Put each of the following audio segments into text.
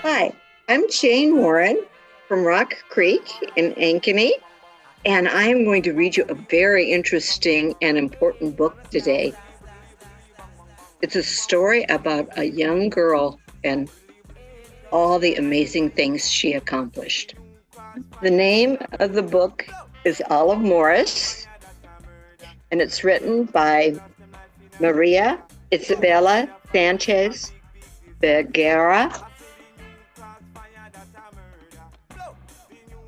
Hi, I'm Jane Warren from Rock Creek in Ankeny, and I'm going to read you a very interesting and important book today. It's a story about a young girl and all the amazing things she accomplished. The name of the book is Olive Morris, and it's written by Maria Isabella Sanchez Vergara.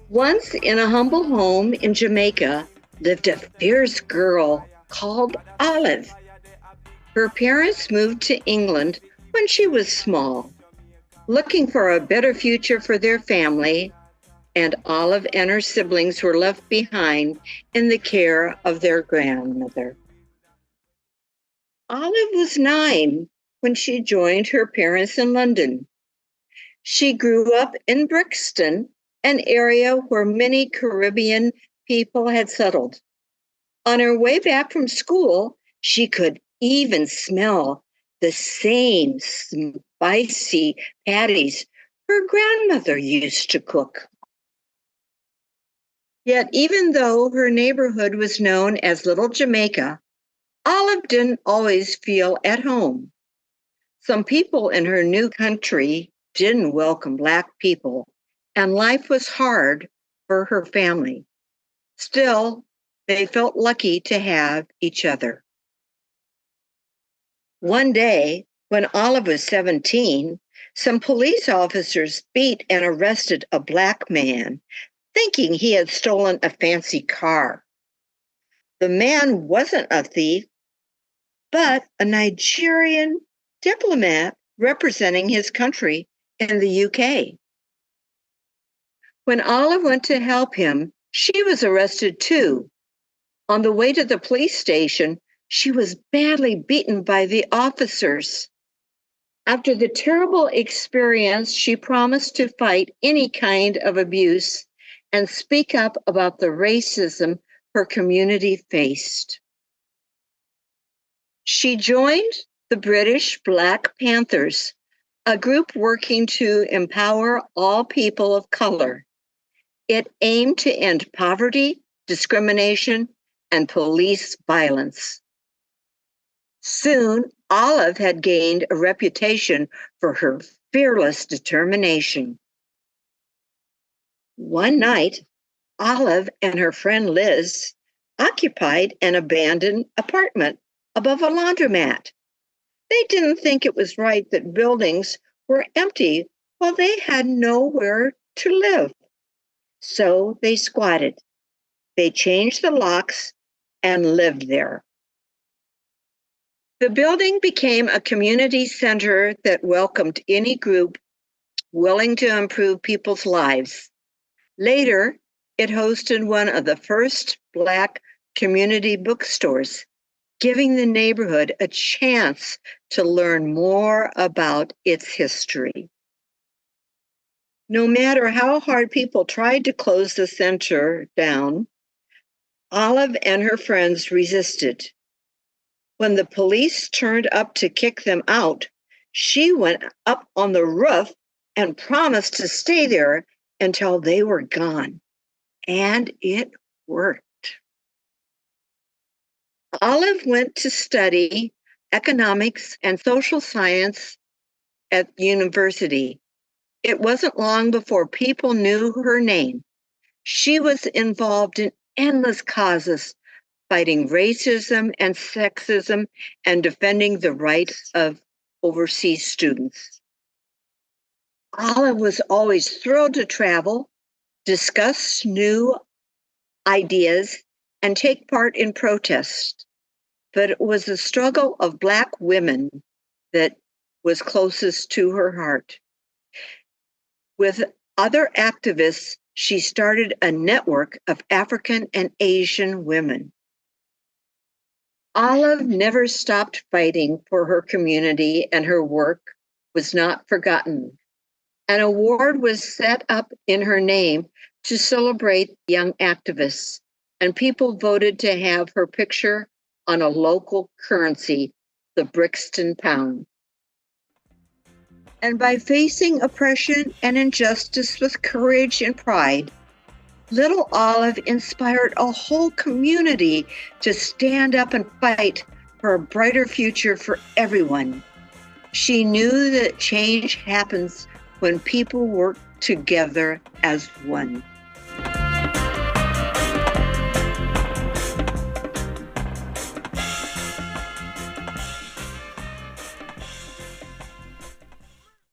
Once in a humble home in Jamaica lived a fierce girl called Olive. Her parents moved to England when she was small, looking for a better future for their family, and Olive and her siblings were left behind in the care of their grandmother. Olive was 9 when she joined her parents in London. She grew up in Brixton, an area where many Caribbean people had settled. On her way back from school, she could even smell the same spicy patties her grandmother used to cook. Yet, even though her neighborhood was known as Little Jamaica, Olive didn't always feel at home. Some people in her new country didn't welcome Black people, and life was hard for her family. Still, they felt lucky to have each other. One day, when Olive was 17, some police officers beat and arrested a Black man, thinking he had stolen a fancy car. The man wasn't a thief, but a Nigerian diplomat representing his country in the UK. When Olive went to help him, she was arrested too. On the way to the police station, she was badly beaten by the officers. After the terrible experience, she promised to fight any kind of abuse and speak up about the racism her community faced. She joined the British Black Panthers, a group working to empower all people of color. It aimed to end poverty, discrimination, and police violence. Soon, Olive had gained a reputation for her fearless determination. One night, Olive and her friend Liz occupied an abandoned apartment above a laundromat. They didn't think it was right that buildings were empty while they had nowhere to live. So they squatted. They changed the locks and lived there. The building became a community center that welcomed any group willing to improve people's lives. Later, it hosted one of the first Black community bookstores, giving the neighborhood a chance to learn more about its history. No matter how hard people tried to close the center down, Olive and her friends resisted. When the police turned up to kick them out, she went up on the roof and promised to stay there until they were gone. And it worked. Olive went to study economics and social science at university. It wasn't long before people knew her name. She was involved in endless causes, fighting racism and sexism and defending the rights of overseas students. Olive was always thrilled to travel, discuss new ideas, and take part in protests. But it was the struggle of Black women that was closest to her heart. With other activists, she started a network of African and Asian women. Olive never stopped fighting for her community, and her work was not forgotten. An award was set up in her name to celebrate young activists, and people voted to have her picture on a local currency, the Brixton pound. And by facing oppression and injustice with courage and pride, little Olive inspired a whole community to stand up and fight for a brighter future for everyone. She knew that change happens when people work together as one.